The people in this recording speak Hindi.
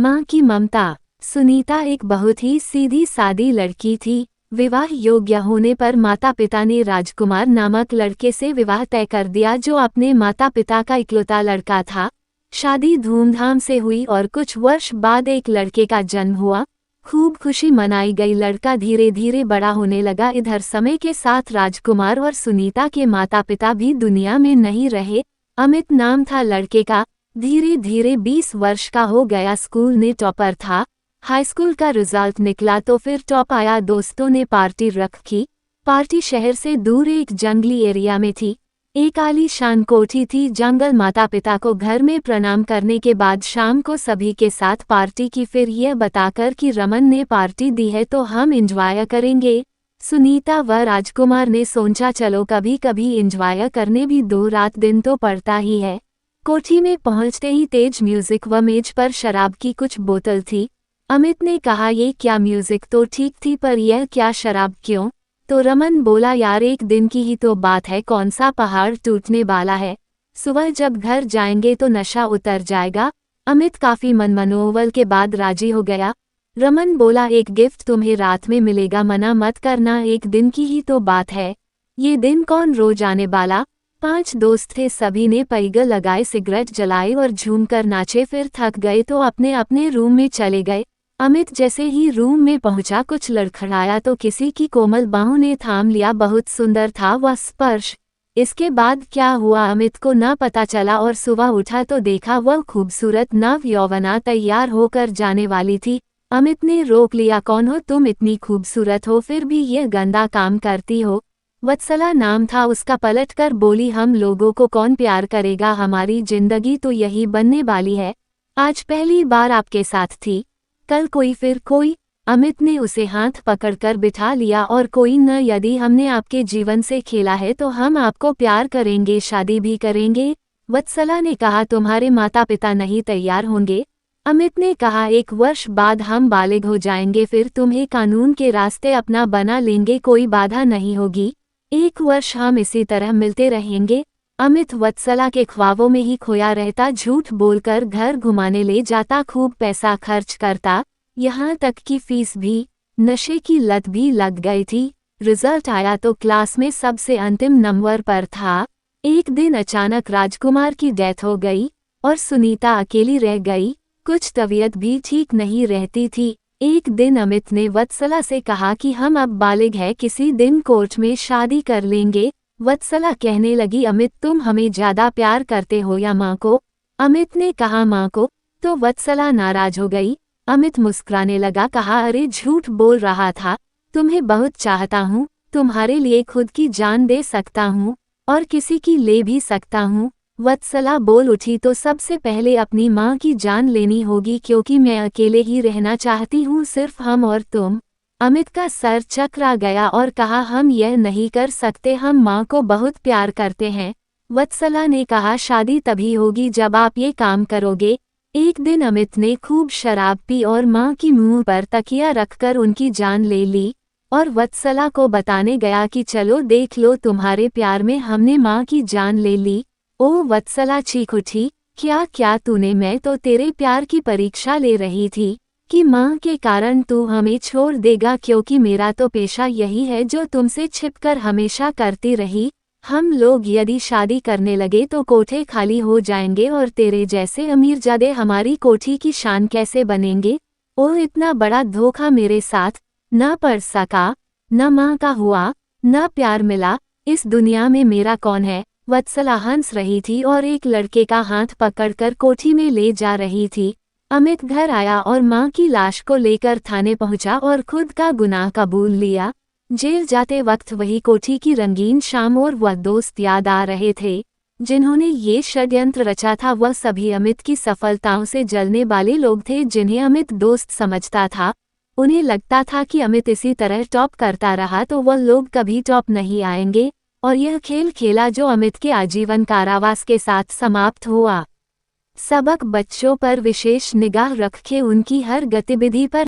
माँ की ममता। सुनीता एक बहुत ही सीधी सादी लड़की थी। विवाह योग्य होने पर माता पिता ने राजकुमार नामक लड़के से विवाह तय कर दिया, जो अपने माता पिता का इकलौता लड़का था। शादी धूमधाम से हुई और कुछ वर्ष बाद एक लड़के का जन्म हुआ। खूब खुशी मनाई गई। लड़का धीरे धीरे बड़ा होने लगा। इधर समय के साथ राजकुमार और सुनीता के माता पिता भी दुनिया में नहीं रहे। अमित नाम था लड़के का। धीरे धीरे 20 वर्ष का हो गया। स्कूल में टॉपर था। हाई स्कूल का रिजल्ट निकला तो फिर टॉप आया। दोस्तों ने पार्टी रखी। पार्टी शहर से दूर एक जंगली एरिया में थी। एक आलीशान कोठी थी। जंगल। माता पिता को घर में प्रणाम करने के बाद शाम को सभी के साथ पार्टी की, फिर यह बताकर कि रमन ने पार्टी दी है तो हम एंजॉय करेंगे। सुनीता व राजकुमार ने सोचा चलो कभी कभी एंजॉय करने भी, 2 रात दिन तो पड़ता ही है। कोठी में पहुंचते ही तेज म्यूजिक व मेज पर शराब की कुछ बोतल थी। अमित ने कहा ये क्या, म्यूजिक तो ठीक थी पर यह क्या, शराब क्यों? तो रमन बोला यार एक दिन की ही तो बात है, कौन सा पहाड़ टूटने वाला है। सुबह जब घर जाएंगे तो नशा उतर जाएगा। अमित काफी मनमनोवल के बाद राजी हो गया। रमन बोला एक गिफ्ट तुम्हें रात में मिलेगा, मना मत करना, एक दिन की ही तो बात है। ये दिन कौन रोज आने वाला। 5 दोस्त थे, सभी ने पैग लगाए, सिगरेट जलाए और झूमकर नाचे। फिर थक गए तो अपने अपने रूम में चले गए। अमित जैसे ही रूम में पहुंचा कुछ लड़खड़ाया तो किसी की कोमल बाहों ने थाम लिया। बहुत सुंदर था वह स्पर्श। इसके बाद क्या हुआ अमित को न पता चला और सुबह उठा तो देखा वह खूबसूरत नव यौवना तैयार होकर जाने वाली थी। अमित ने रोक लिया, कौन हो तुम, इतनी खूबसूरत हो फिर भी यह गंदा काम करती हो। वत्सला नाम था उसका। पलटकर बोली हम लोगों को कौन प्यार करेगा, हमारी जिंदगी तो यही बनने वाली है। आज पहली बार आपके साथ थी, कल कोई फिर कोई। अमित ने उसे हाथ पकड़कर बिठा लिया, और कोई न, यदि हमने आपके जीवन से खेला है तो हम आपको प्यार करेंगे, शादी भी करेंगे। वत्सला ने कहा तुम्हारे माता पिता नहीं तैयार होंगे। अमित ने कहा 1 वर्ष बाद हम बालिग हो जाएंगे, फिर तुम्हें कानून के रास्ते अपना बना लेंगे, कोई बाधा नहीं होगी। 1 वर्ष हम इसी तरह मिलते रहेंगे। अमित वत्सला के ख्वाबों में ही खोया रहता। झूठ बोलकर घर घुमाने ले जाता, खूब पैसा खर्च करता, यहाँ तक कि फीस भी। नशे की लत भी लग गई थी। रिजल्ट आया तो क्लास में सबसे अंतिम नंबर पर था। एक दिन अचानक राजकुमार की डेथ हो गई और सुनीता अकेली रह गई। कुछ तबीयत भी ठीक नहीं रहती थी। एक दिन अमित ने वत्सला से कहा कि हम अब बालिग हैं, किसी दिन कोर्ट में शादी कर लेंगे। वत्सला कहने लगी अमित तुम हमें ज्यादा प्यार करते हो या माँ को? अमित ने कहा माँ को। तो वत्सला नाराज हो गई। अमित मुस्कुराने लगा, कहा अरे झूठ बोल रहा था, तुम्हें बहुत चाहता हूँ, तुम्हारे लिए खुद की जान दे सकता हूँ और किसी की ले भी सकता हूँ। वत्सला बोल उठी तो सबसे पहले अपनी माँ की जान लेनी होगी, क्योंकि मैं अकेले ही रहना चाहती हूँ, सिर्फ हम और तुम। अमित का सर चकरा गया और कहा हम यह नहीं कर सकते, हम माँ को बहुत प्यार करते हैं। वत्सला ने कहा शादी तभी होगी जब आप ये काम करोगे। एक दिन अमित ने खूब शराब पी और माँ की मुंह पर तकिया रखकर उनकी जान ले ली और वत्सला को बताने गया कि चलो देख लो, तुम्हारे प्यार में हमने माँ की जान ले ली। ओ वत्सला चीख उठी, क्या क्या तूने, मैं तो तेरे प्यार की परीक्षा ले रही थी कि माँ के कारण तू हमें छोड़ देगा, क्योंकि मेरा तो पेशा यही है जो तुमसे छिपकर हमेशा करती रही। हम लोग यदि शादी करने लगे तो कोठे खाली हो जाएंगे और तेरे जैसे अमीरजादे हमारी कोठी की शान कैसे बनेंगे। ओ इतना बड़ा धोखा मेरे साथ न पड़ सका, न माँ का हुआ, न प्यार मिला, इस दुनिया में मेरा कौन है। वत्सला हंस रही थी और एक लड़के का हाथ पकड़कर कोठी में ले जा रही थी। अमित घर आया और माँ की लाश को लेकर थाने पहुंचा और खुद का गुनाह कबूल लिया। जेल जाते वक्त वही कोठी की रंगीन शाम और वह दोस्त याद आ रहे थे जिन्होंने ये षड्यंत्र रचा था। वह सभी अमित की सफलताओं से जलने वाले लोग थे, जिन्हें अमित दोस्त समझता था। उन्हें लगता था कि अमित इसी तरह टॉप करता रहा तो वह लोग कभी टॉप नहीं आएंगे, और यह खेल खेला जो अमित के आजीवन कारावास के साथ समाप्त हुआ। सबक बच्चों पर विशेष निगाह रखें, उनकी हर गतिविधि पर